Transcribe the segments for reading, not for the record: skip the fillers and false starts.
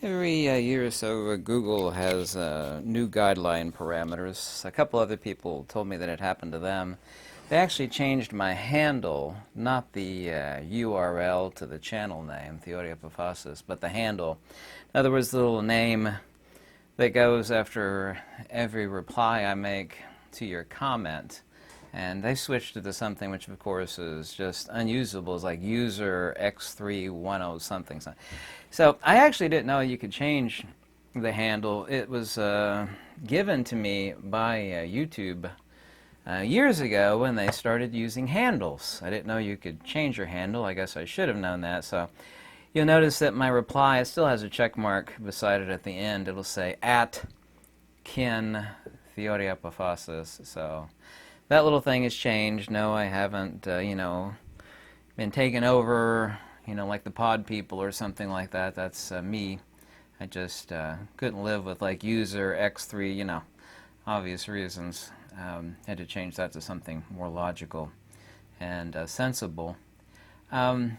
Every year or so, Google has new guideline parameters. A couple other people told me that it happened to them. They actually changed my handle, not the URL to the channel name, Theory Epiphasis, but the handle. In other words, the little name that goes after every reply I make to your comment. And they switched it to something which, of course, is just unusable. It's like user X310 something. So I actually didn't know you could change the handle. It was given to me by YouTube years ago when they started using handles. I didn't know you could change your handle. I guess I should have known that. So you'll notice that my reply, it still has a check mark beside it at the end. It'll say @kin Theory Epiphasis. So that little thing has changed. No, I haven't, been taken over, like the pod people or something like that. That's me. I just couldn't live with like user X3, obvious reasons. Had to change that to something more logical and sensible. I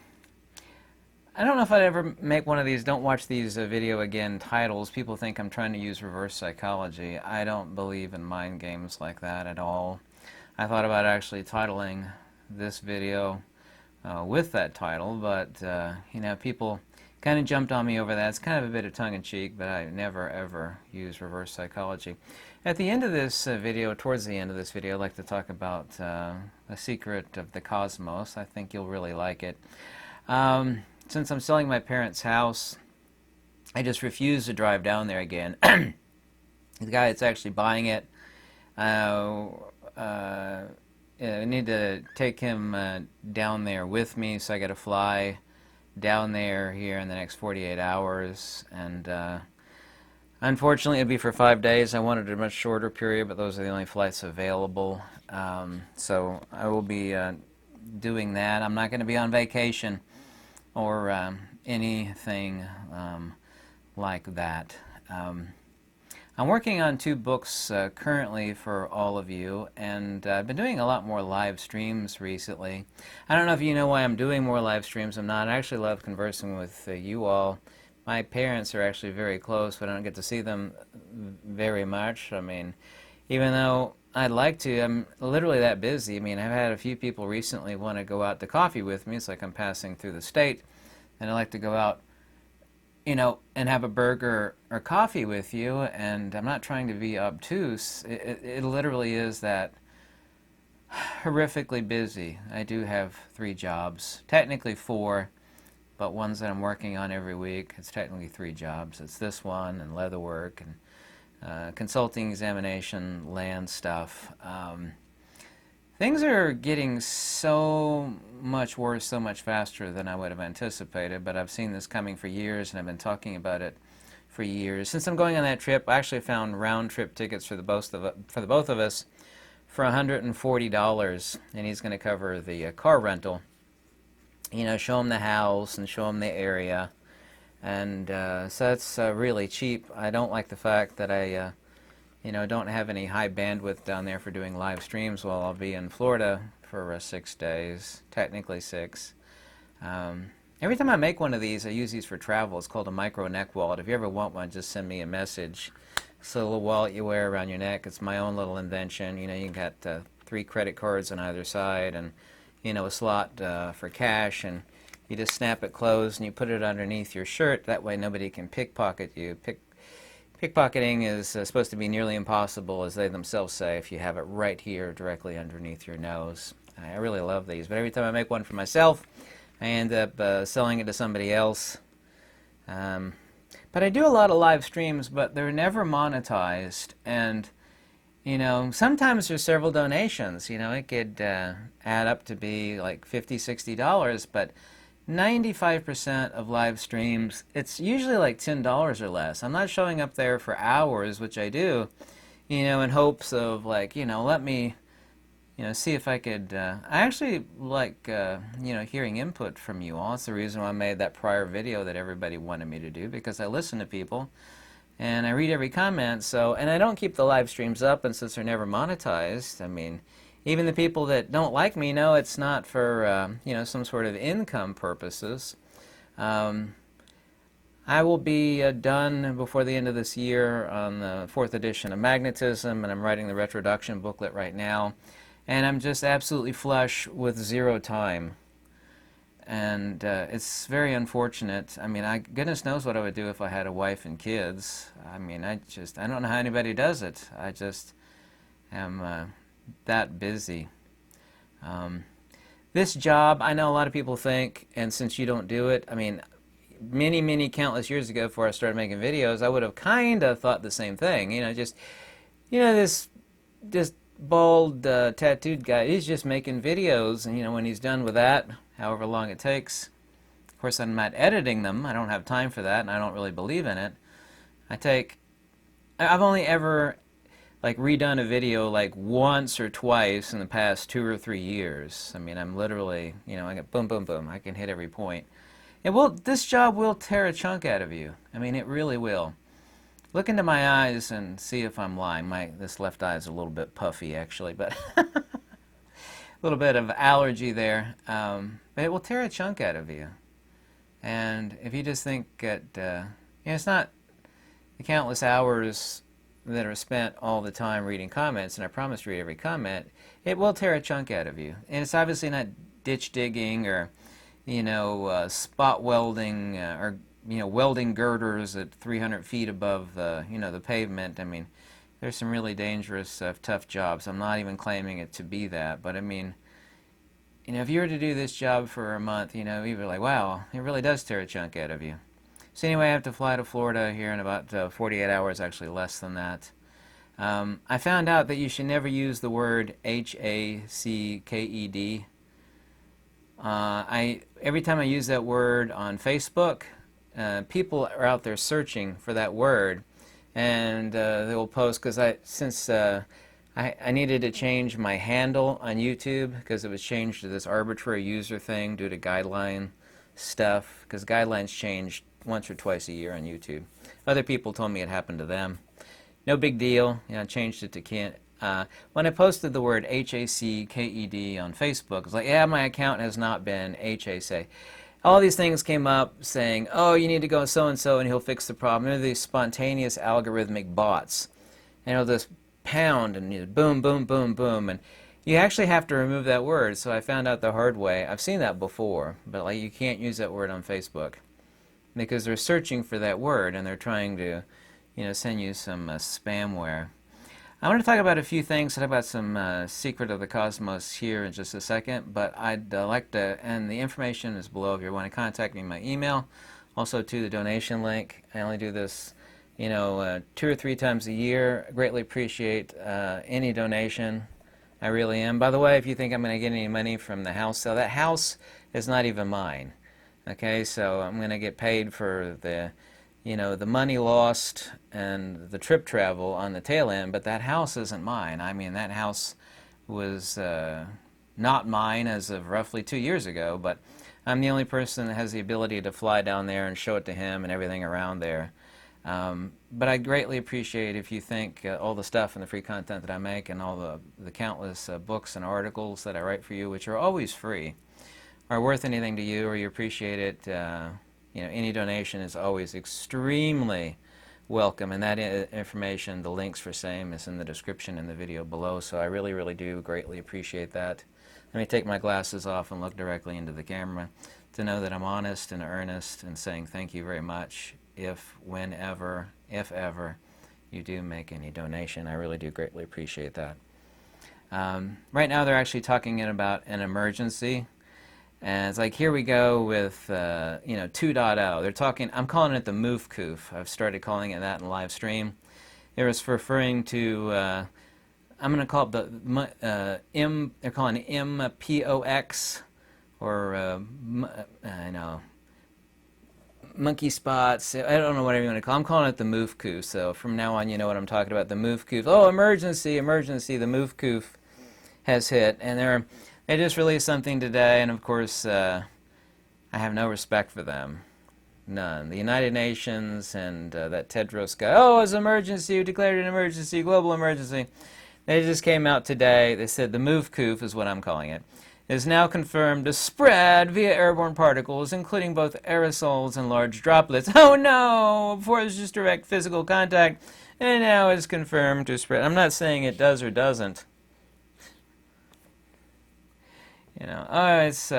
don't know if I'd ever make one of these "don't watch these video again" titles. People think I'm trying to use reverse psychology. I don't believe in mind games like that at all. I thought about actually titling this video with that title, but people kind of jumped on me over that. It's kind of a bit of tongue-in-cheek, but I never ever use reverse psychology. At the end of this video, towards the end of this video, I'd like to talk about a secret of the cosmos. I think you'll really like it. Since I'm selling my parents' house, I just refuse to drive down there again. The guy that's actually buying it, I need to take him down there with me, so I got to fly down there here in the next 48 hours, and unfortunately it'd be for 5 days. I wanted a much shorter period, but those are the only flights available, so I will be doing that. I'm not going to be on vacation or anything like that. I'm working on 2 books currently for all of you, and I've been doing a lot more live streams recently. I don't know if you know why I'm doing more live streams. I'm not. I actually love conversing with you all. My parents are actually very close, but I don't get to see them very much. I mean, even though I'd like to, I'm literally that busy. I mean, I've had a few people recently want to go out to coffee with me. It's like I'm passing through the state, and I'd like to go out and have a burger or coffee with you, and I'm not trying to be obtuse. It literally is that horrifically busy. I do have 3 jobs, technically 4, but ones that I'm working on every week. It's technically 3 jobs. It's this one, and leather work, and consulting, examination, land stuff. Things are getting so much worse, so much faster than I would have anticipated, but I've seen this coming for years, and I've been talking about it for years. Since I'm going on that trip, I actually found round-trip tickets for the both of us for $140, and he's going to cover the car rental. Show him the house and show him the area, and so that's really cheap. I don't like the fact that I don't have any high bandwidth down there for doing live streams while I'll be in Florida for 6 days, technically 6. Every time I make one of these, I use these for travel. It's called a micro neck wallet. If you ever want one, just send me a message. It's a little wallet you wear around your neck. It's my own little invention. You got 3 credit cards on either side, and a slot for cash, and you just snap it closed and you put it underneath your shirt. That way nobody can pickpocket you. Pickpocketing is supposed to be nearly impossible, as they themselves say, if you have it right here directly underneath your nose. I really love these, but every time I make one for myself, I end up selling it to somebody else. But I do a lot of live streams, but they're never monetized, and sometimes there's several donations. It could add up to be like $50, $60, but 95% of live streams, it's usually like $10 or less. I'm not showing up there for hours, which I do, in hopes of let me, see if I could, I actually like, hearing input from you all. It's the reason why I made that prior video that everybody wanted me to do, because I listen to people and I read every comment, and I don't keep the live streams up, and since they're never monetized, I mean, even the people that don't like me know it's not for, some sort of income purposes. I will be done before the end of this year on the 4th edition of Magnetism, and I'm writing the retroduction booklet right now. And I'm just absolutely flush with zero time. And it's very unfortunate. I mean, goodness knows what I would do if I had a wife and kids. I mean, I don't know how anybody does it. I just am that busy. This job, I know a lot of people think, and since you don't do it, I mean, many countless years ago before I started making videos, I would have kind of thought the same thing. This bald tattooed guy, he's just making videos, and when he's done with that, however long it takes, of course I'm not editing them, I don't have time for that, and I don't really believe in it. I've only ever redone a video once or twice in the past 2 or 3 years. I mean, I'm literally, I get boom, boom, boom, I can hit every point. This job will tear a chunk out of you. I mean, it really will. Look into my eyes and see if I'm lying. This left eye is a little bit puffy, actually, but a little bit of allergy there. But it will tear a chunk out of you. And if you just think that, it's not the countless hours that are spent all the time reading comments, and I promise to read every comment, it will tear a chunk out of you. And it's obviously not ditch digging or spot welding or welding girders at 300 feet above the the pavement. I mean, there's some really dangerous, tough jobs. I'm not even claiming it to be that, but I mean, if you were to do this job for a month, you'd be like, wow, it really does tear a chunk out of you. So anyway, I have to fly to Florida here in about 48 hours, actually less than that. I found out that you should never use the word HACKED. Every time I use that word on Facebook, people are out there searching for that word, and they will post, because I needed to change my handle on YouTube because it was changed to this arbitrary user thing due to guideline stuff, because guidelines change once or twice a year on YouTube. Other people told me it happened to them. No big deal. I changed it to can't. When I posted the word HACKED on Facebook, it's like, yeah, my account has not been HAC. All these things came up saying, oh, you need to go so-and-so and he'll fix the problem. They're these spontaneous algorithmic bots. This pound and boom, boom, boom, boom. And you actually have to remove that word. So I found out the hard way. I've seen that before, but you can't use that word on Facebook because they're searching for that word and they're trying to, send you some spamware. I want to talk about a few things, talk about some secret of the cosmos here in just a second, but I'd like to, and the information is below if you want to contact me, my email, also to the donation link. I only do this, 2 or 3 times a year. I greatly appreciate any donation. I really am. By the way, if you think I'm going to get any money from the house sale, that house is not even mine. Okay, so I'm going to get paid for the the money lost and the trip travel on the tail end, but that house isn't mine. I mean, that house was not mine as of roughly 2 years ago, but I'm the only person that has the ability to fly down there and show it to him and everything around there. But I greatly appreciate if you think all the stuff and the free content that I make and all the countless books and articles that I write for you, which are always free, are worth anything to you, or you appreciate it. Any donation is always extremely welcome, and that information, the links for same, is in the description in the video below, so I really, really do greatly appreciate that. Let me take my glasses off and look directly into the camera to know that I'm honest and earnest and saying thank you very much if, whenever, if ever, you do make any donation. I really do greatly appreciate that. Right now they're actually talking about an emergency. And it's like, here we go with, 2.0. They're talking, I'm calling it the MOOF-COOF. I've started calling it that in live stream. It was referring to, I'm going to call it they're calling it MPOX, or, monkey spots. I don't know whatever you want to call it. I'm calling it the MOOF-COOF. So from now on, you know what I'm talking about, the MOOF-COOF. Oh, emergency, emergency, the MOOF-COOF has hit. And they just released something today, and of course, I have no respect for them. None. The United Nations and that Tedros guy, oh, it's an emergency, we declared an emergency, global emergency. They just came out today, they said the MOOF-COOF is what I'm calling it, is now confirmed to spread via airborne particles, including both aerosols and large droplets. Oh no! Before it was just direct physical contact, and now it's confirmed to spread. I'm not saying it does or doesn't. You know, it's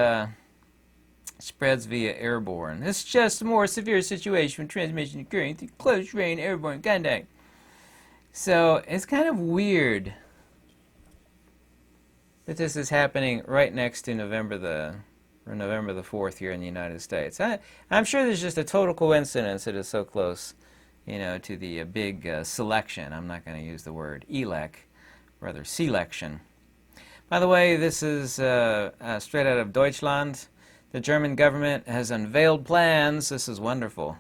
spreads via airborne. It's just a more severe situation when transmission occurring through close range airborne contact. So it's kind of weird that this is happening right next to November the 4th here in the United States. I'm sure there's just a total coincidence that it's so close, you know, to the big selection. I'm not going to use the word rather selection. By the way, this is straight out of Deutschland. The German government has unveiled plans, this is wonderful,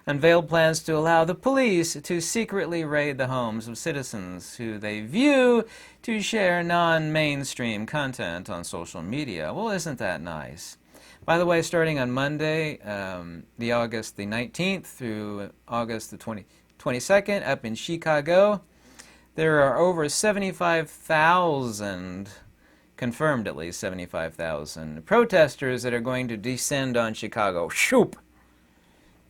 unveiled plans to allow the police to secretly raid the homes of citizens who they view to share non-mainstream content on social media. Well, isn't that nice? By the way, starting on Monday, the August the 19th through August the 22nd, up in Chicago, there are over 75,000, confirmed at least 75,000, protesters that are going to descend on Chicago. Shoop!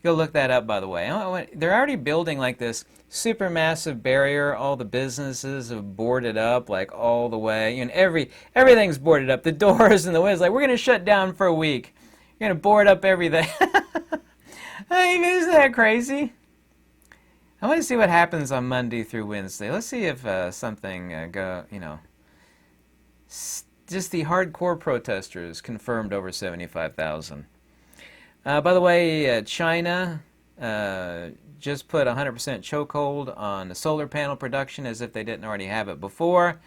Go look that up, by the way. They're already building like this supermassive barrier. All the businesses have boarded up like all the way. And everything's boarded up. The doors and the windows. Like, we're going to shut down for a week. You're going to board up everything. I mean, isn't that crazy? I want to see what happens on Monday through Wednesday. Let's see if something just the hardcore protesters confirmed over 75,000. By the way, China just put 100% chokehold on the solar panel production as if they didn't already have it before.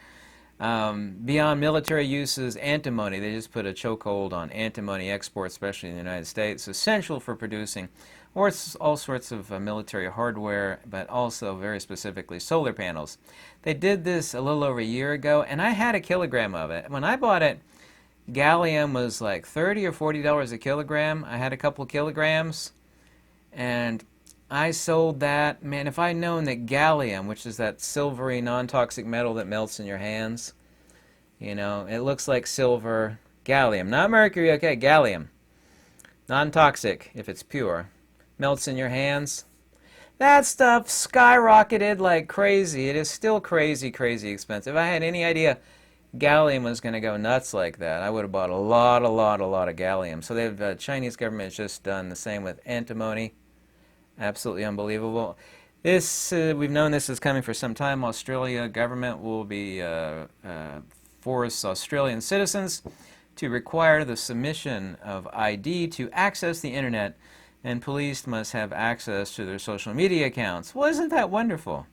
Beyond military uses, antimony. They just put a chokehold on antimony exports, especially in the United States. Essential for producing all sorts of military hardware, but also very specifically solar panels. They did this a little over a year ago, and I had a kilogram of it. When I bought it, gallium was like $30 or $40 a kilogram. I had a couple of kilograms, and I sold that. Man, if I'd known that gallium, which is that silvery, non-toxic metal that melts in your hands, you know, it looks like silver. Gallium, not mercury, okay, gallium. Non-toxic, if it's pure. Melts in your hands. That stuff skyrocketed like crazy. It is still crazy, crazy expensive. If I had any idea gallium was going to go nuts like that, I would have bought a lot of gallium. So the Chinese government has just done the same with antimony. Absolutely unbelievable. This we've known this is coming for some time. Australia government will be force Australian citizens to require the submission of ID to access the internet, and police must have access to their social media accounts. Well, isn't that wonderful?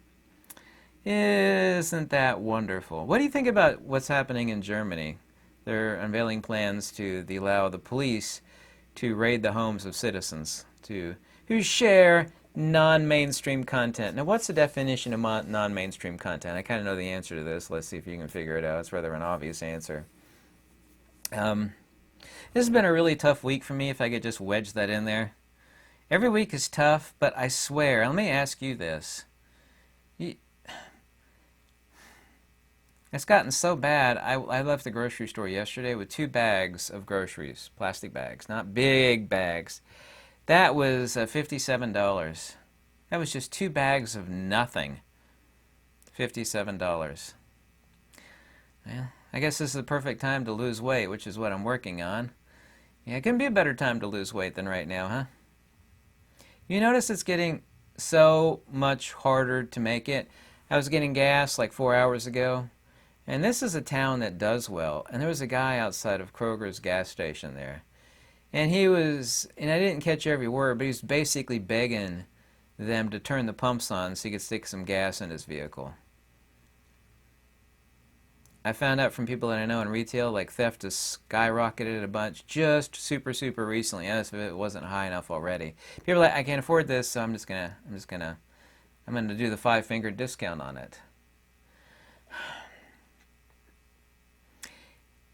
Isn't that wonderful? What do you think about what's happening in Germany? They're unveiling plans to allow the police to raid the homes of citizens who share non-mainstream content. Now, what's the definition of non-mainstream content? I kind of know the answer to this. Let's see if you can figure it out. It's rather an obvious answer. This has been a really tough week for me, if I could just wedge that in there. Every week is tough, but I swear, let me ask you this. It's gotten so bad, I left the grocery store yesterday with 2 bags of groceries, plastic bags, not big bags. That was $57. That was just 2 bags of nothing. $57. Well, I guess this is the perfect time to lose weight, which is what I'm working on. Yeah, it can be a better time to lose weight than right now, huh? You notice it's getting so much harder to make it. I was getting gas like 4 hours ago, and this is a town that does well, and there was a guy outside of Kroger's gas station there, and he was, and I didn't catch every word, but he was basically begging them to turn the pumps on so he could stick some gas in his vehicle. I found out from people that I know in retail, like, theft has skyrocketed a bunch just super recently, as if it wasn't high enough already. People are like, I can't afford this, so I'm gonna do the 5-finger discount on it.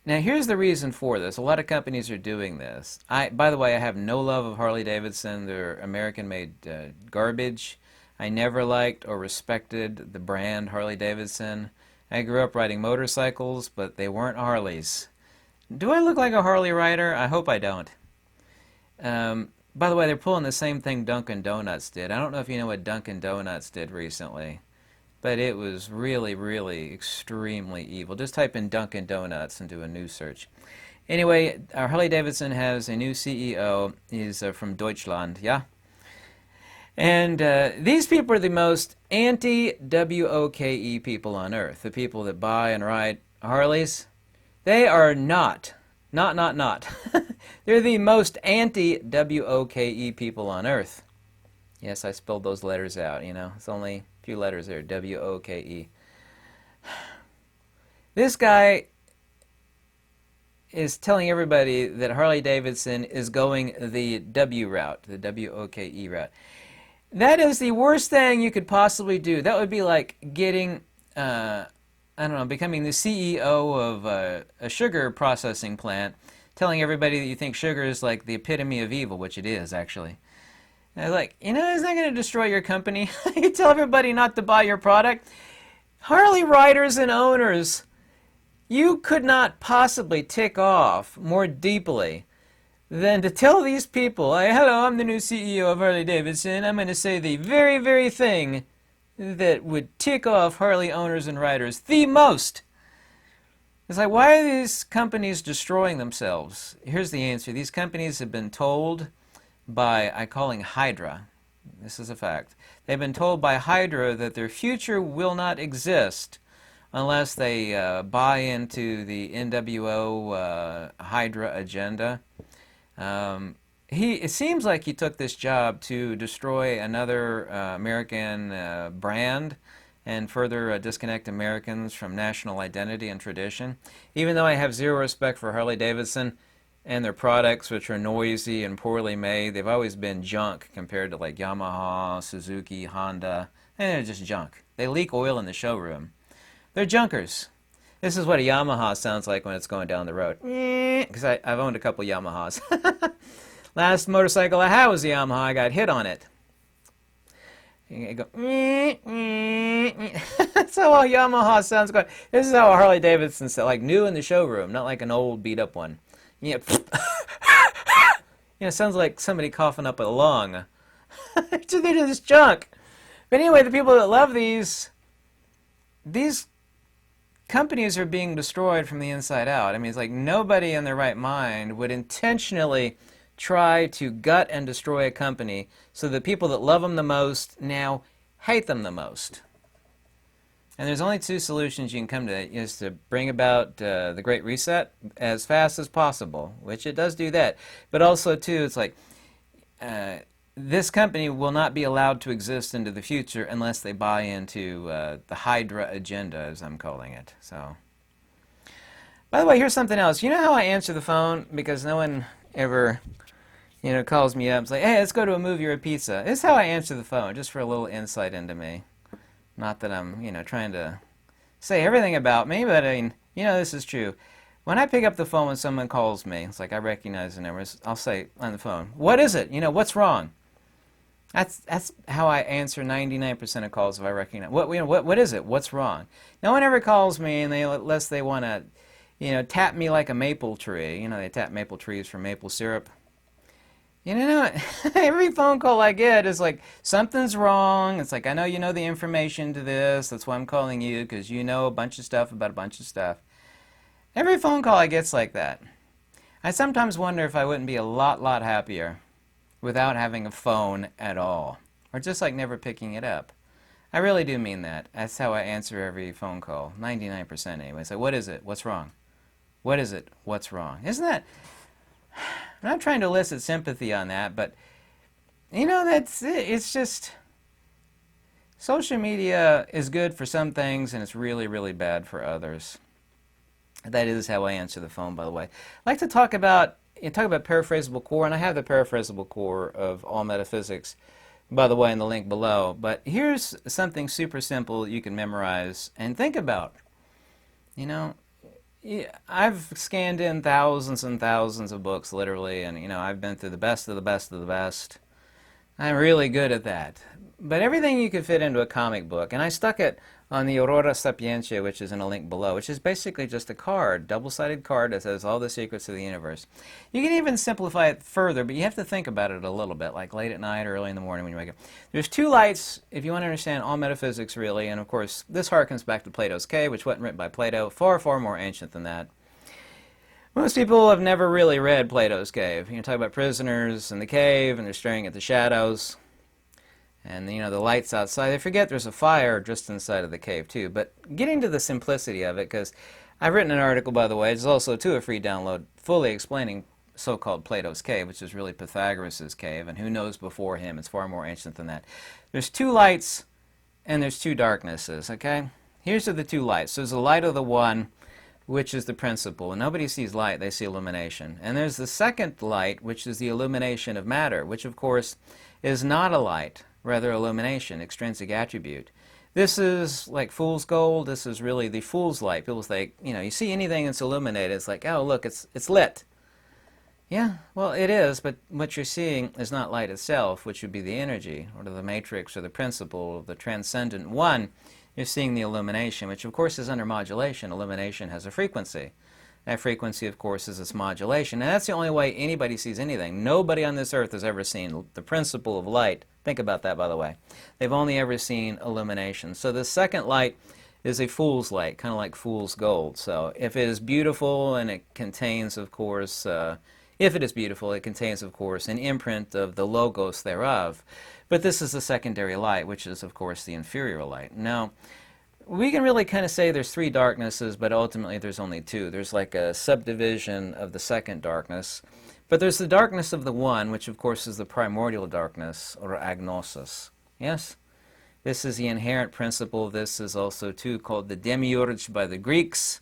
Now, here's the reason for this. A lot of companies are doing this. By the way, I have no love of Harley-Davidson. They're American-made garbage. I never liked or respected the brand Harley-Davidson. I grew up riding motorcycles, but they weren't Harleys. Do I look like a Harley rider? I hope I don't. By the way, they're pulling the same thing Dunkin' Donuts did. I don't know if you know what Dunkin' Donuts did recently, but it was really, really extremely evil. Just type in Dunkin' Donuts and do a news search. Anyway, Harley Davidson has a new CEO. He's from Deutschland, yeah? And these people are the most anti-WOKE people on earth. The people that buy and ride Harleys. They are not. They're the most anti-WOKE people on earth. Yes, I spelled those letters out, you know. It's only a few letters there, WOKE. This guy is telling everybody that Harley Davidson is going the W route, the WOKE route. That is the worst thing you could possibly do. That would be like getting, I don't know, becoming the CEO of a sugar processing plant, telling everybody that you think sugar is like the epitome of evil, which it is, actually. And like, you know, isn't that going to destroy your company? You tell everybody not to buy your product. Harley riders and owners, you could not possibly tick off more deeply than to tell these people, hey, hello, I'm the new CEO of Harley Davidson. I'm going to say the very, very thing that would tick off Harley owners and riders the most. It's like, why are these companies destroying themselves? Here's the answer. These companies have been told by, I calling Hydra. This is a fact. They've been told by Hydra that their future will not exist unless they buy into the NWO Hydra agenda. It seems like he took this job to destroy another American brand and further disconnect Americans from national identity and tradition. Even though I have zero respect for Harley Davidson and their products, which are noisy and poorly made, they've always been junk compared to like Yamaha, Suzuki, Honda, and they're just junk. They leak oil in the showroom. They're junkers. This is what a Yamaha sounds like when it's going down the road. Because I've owned a couple Yamahas. Last motorcycle I had was a Yamaha. I got hit on it. You go, that's how a Yamaha sounds going. This is how a Harley Davidson sounds, like new in the showroom, not like an old beat up one. You know, it sounds like somebody coughing up a lung. They're just junk. But anyway, the people that love these companies are being destroyed from the inside out. I mean, it's like nobody in their right mind would intentionally try to gut and destroy a company so the people that love them the most now hate them the most. And there's only two solutions you can come to, is to bring about the Great Reset as fast as possible, which it does do that. But also, too, it's like this company will not be allowed to exist into the future unless they buy into the Hydra agenda, as I'm calling it. So, by the way, here's something else. You know how I answer the phone? Because no one ever, you know, calls me up. It's like, hey, let's go to a movie or a pizza. This is how I answer the phone, just for a little insight into me. Not that I'm, you know, trying to say everything about me, but I mean, you know, this is true. When I pick up the phone when someone calls me, it's like I recognize the numbers. I'll say on the phone, what is it? You know, what's wrong? That's how I answer 99% of calls if I recognize. What is it? What's wrong? No one ever calls me unless they want to, you know, tap me like a maple tree. You know, they tap maple trees for maple syrup. You know, every phone call I get is like, something's wrong. It's like, I know you know the information to this. That's why I'm calling you, because you know a bunch of stuff about a bunch of stuff. Every phone call I get's like that. I sometimes wonder if I wouldn't be a lot happier without having a phone at all. Or just like never picking it up. I really do mean that. That's how I answer every phone call. 99% anyway. So what is it? What's wrong? What is it? What's wrong? Isn't that... I'm not trying to elicit sympathy on that, but, you know, that's it. It's just... Social media is good for some things, and it's really bad for others. That is how I answer the phone, by the way. I like to talk about paraphrasable core, and I have the paraphrasable core of all metaphysics, by the way, in the link below. But here's something super simple you can memorize and think about. You know, I've scanned in thousands and thousands of books, literally, and, you know, I've been through the best of the best of the best. I'm really good at that. but everything you could fit into a comic book. And I stuck it on the Aurora Sapientia, which is in a link below, which is basically just a card, double-sided card that says all the secrets of the universe. You can even simplify it further, but you have to think about it a little bit, like late at night or early in the morning when you wake up. There's two lights, if you want to understand all metaphysics, really, and of course, this harkens back to Plato's Cave, which wasn't written by Plato, far, far more ancient than that. Most people have never really read Plato's Cave. You talk about prisoners in the cave, and they're staring at the shadows. And, the lights outside. They forget there's a fire just inside of the cave, too. But getting to the simplicity of it, because I've written an article, by the way, it's also, too, a free download, fully explaining so-called Plato's Cave, which is really Pythagoras' cave, and who knows before him. It's far more ancient than that. There's two lights, and there's two darknesses, okay? Here's the two lights. There's the light of the one, which is the principle. When nobody sees light, they see illumination. And there's the second light, which is the illumination of matter, which, of course, is not a light. Rather, illumination, extrinsic attribute. This is like fool's gold. This is really the fool's light. People think, you see anything that's illuminated, it's like, oh, look, it's lit. Yeah, well, it is, but what you're seeing is not light itself, which would be the energy, or the matrix, or the principle, the transcendent one. You're seeing the illumination, which, of course, is under modulation. Illumination has a frequency. That frequency, of course, is its modulation. And that's the only way anybody sees anything. Nobody on this earth has ever seen the principle of light. Think about that, by the way. They've only ever seen illumination. So the second light is a fool's light, kind of like fool's gold. So if it is beautiful and it contains, of course, if it is beautiful, it contains, of course, an imprint of the logos thereof. But this is the secondary light, which is, of course, the inferior light. Now, we can really kind of say there's three darknesses, but ultimately there's only two. There's like a subdivision of the second darkness. But there's the darkness of the one, which of course is the primordial darkness, or agnosis. Yes? This is the inherent principle. This is also, too, called the demiurge by the Greeks,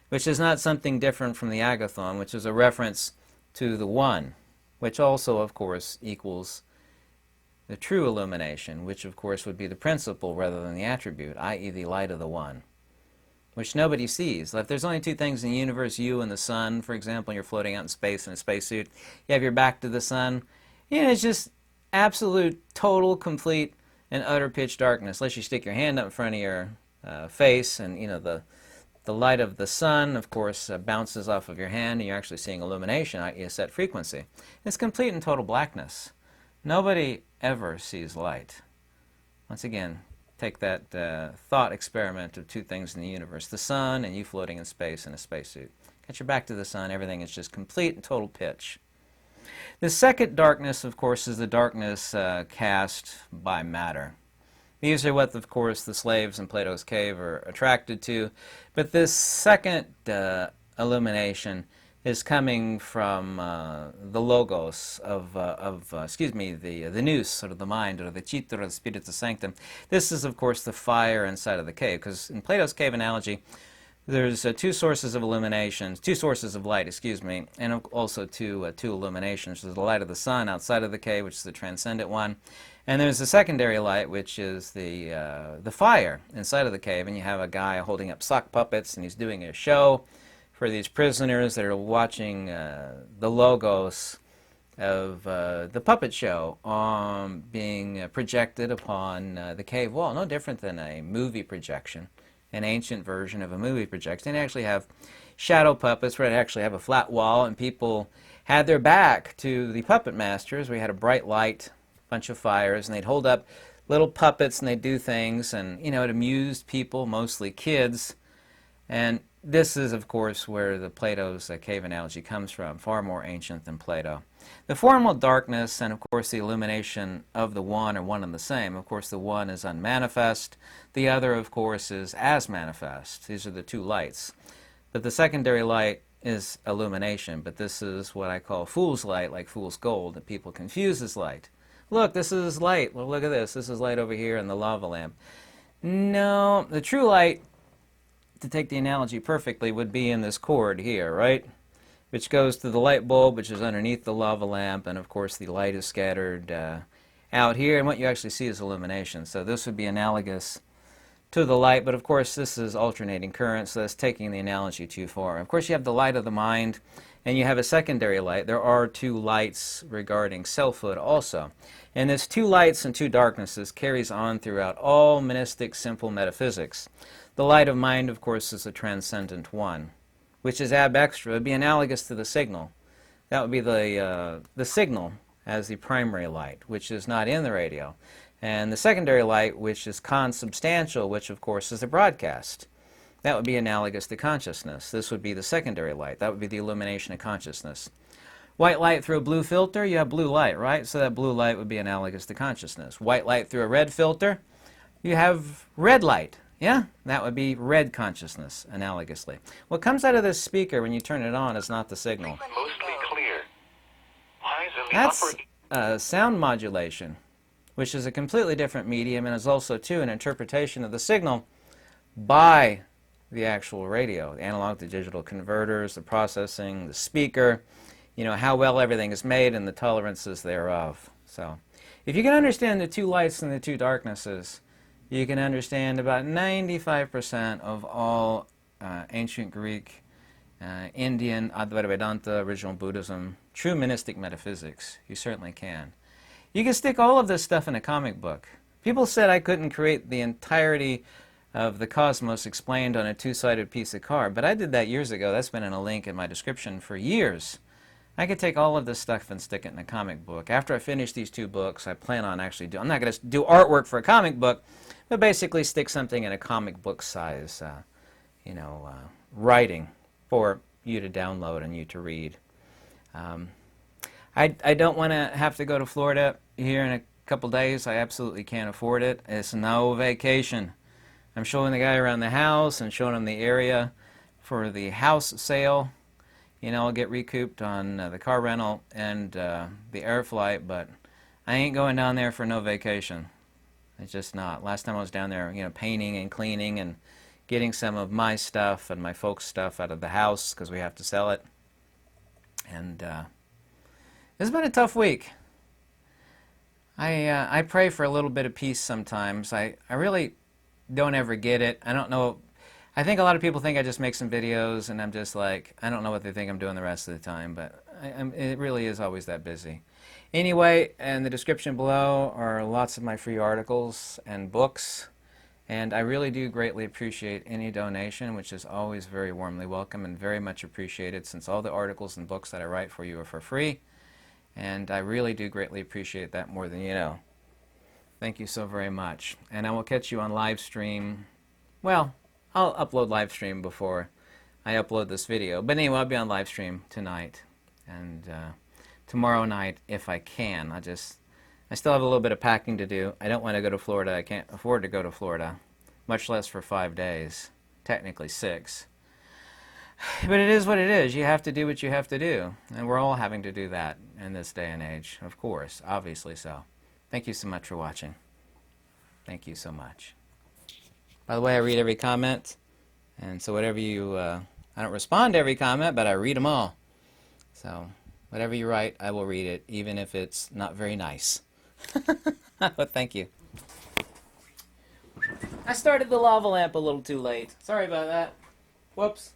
which is not something different from the agathon, which is a reference to the one, which also, of course, equals the true illumination, which of course would be the principle rather than the attribute, i.e. the light of the one, which nobody sees. If there's only two things in the universe, you and the sun, for example, and you're floating out in space in a spacesuit, you have your back to the sun, it's just absolute, total, complete, and utter pitch darkness, unless you stick your hand up in front of your face, and the light of the sun, of course, bounces off of your hand, and you're actually seeing illumination, i.e. a set frequency. It's complete and total blackness. Nobody ever sees light. Once again, take that thought experiment of two things in the universe, the sun and you floating in space in a spacesuit. Get your back to the sun, everything is just complete and total pitch. The second darkness, of course, is the darkness cast by matter. These are what, of course, the slaves in Plato's Cave are attracted to. But this second illumination is coming from the logos of the nous, sort of the mind, or the citta, or the spiritus sanctum. This is, of course, the fire inside of the cave, because in Plato's cave analogy, there's two sources of illumination, two sources of light, and also two illuminations. There's the light of the sun outside of the cave, which is the transcendent one, and there's the secondary light, which is the fire inside of the cave, and you have a guy holding up sock puppets, and he's doing a show for these prisoners that are watching the logos of the puppet show being projected upon the cave wall. No different than a movie projection, an ancient version of a movie projection. They actually have shadow puppets where they actually have a flat wall, and people had their back to the puppet masters. We had a bright light, bunch of fires, and they'd hold up little puppets and they'd do things, and it amused people, mostly kids. And this is, of course, where the Plato's cave analogy comes from, far more ancient than Plato. The formal darkness and, of course, the illumination of the one are one and the same. Of course, the one is unmanifest. The other, of course, is as manifest. These are the two lights. But the secondary light is illumination, but this is what I call fool's light, like fool's gold, that people confuse as light. Look, this is light. Well, look at this. This is light over here in the lava lamp. No, the true light, to take the analogy perfectly, would be in this cord here, right? Which goes to the light bulb, which is underneath the lava lamp, and of course the light is scattered out here, and what you actually see is illumination. So this would be analogous to the light, but of course this is alternating current, so that's taking the analogy too far. Of course you have the light of the mind, and you have a secondary light. There are two lights regarding selfhood also. And this two lights and two darknesses carries on throughout all monistic simple metaphysics. The light of mind, of course, is the transcendent one, which is ab extra. It would be analogous to the signal. That would be the signal as the primary light, which is not in the radio. And the secondary light, which is consubstantial, which of course is the broadcast. That would be analogous to consciousness. This would be the secondary light. That would be the illumination of consciousness. White light through a blue filter, you have blue light, right? So that blue light would be analogous to consciousness. White light through a red filter, you have red light. Yeah? That would be red consciousness, analogously. What comes out of this speaker when you turn it on is not the signal. Mostly clear. Highs in the That's upper... sound modulation, which is a completely different medium and is also, too, an interpretation of the signal by the actual radio, the analog to digital converters, the processing, the speaker, you know, how well everything is made and the tolerances thereof. So, if you can understand the two lights and the two darknesses, you can understand about 95% of all ancient Greek, Indian, Advaita Vedanta, original Buddhism, true monistic metaphysics. You certainly can. You can stick all of this stuff in a comic book. People said I couldn't create the entirety of the cosmos explained on a two-sided piece of card, but I did that years ago. That's been in a link in my description for years. I could take all of this stuff and stick it in a comic book. After I finish these two books, I plan on actually I'm not going to do artwork for a comic book, but basically stick something in a comic book size, writing for you to download and you to read. I don't want to have to go to Florida here in a couple days. I absolutely can't afford it. It's no vacation. I'm showing the guy around the house and showing him the area for the house sale. You know, I'll get recouped on the car rental and the air flight, but I ain't going down there for no vacation. It's just not. Last time I was down there, you know, painting and cleaning and getting some of my stuff and my folks' stuff out of the house because we have to sell it. And it's been a tough week. I pray for a little bit of peace sometimes. I really don't ever get it. I don't know. I think a lot of people think I just make some videos and I'm just like, I don't know what they think I'm doing the rest of the time, but it really is always that busy. Anyway, in the description below are lots of my free articles and books, and I really do greatly appreciate any donation, which is always very warmly welcome and very much appreciated since all the articles and books that I write for you are for free, and I really do greatly appreciate that more than you know. Thank you so very much. And I will catch you on live stream. Well, I'll upload live stream before I upload this video. But anyway, I'll be on live stream tonight and tomorrow night if I can. I still have a little bit of packing to do. I don't want to go to Florida. I can't afford to go to Florida, much less for 5 days, technically 6. But it is what it is. You have to do what you have to do. And we're all having to do that in this day and age, of course, obviously so. Thank you so much for watching. Thank you so much. By the way, I read every comment, and so whatever you, I don't respond to every comment, but I read them all. So whatever you write, I will read it, even if it's not very nice. But thank you. I started the lava lamp a little too late. Sorry about that. Whoops.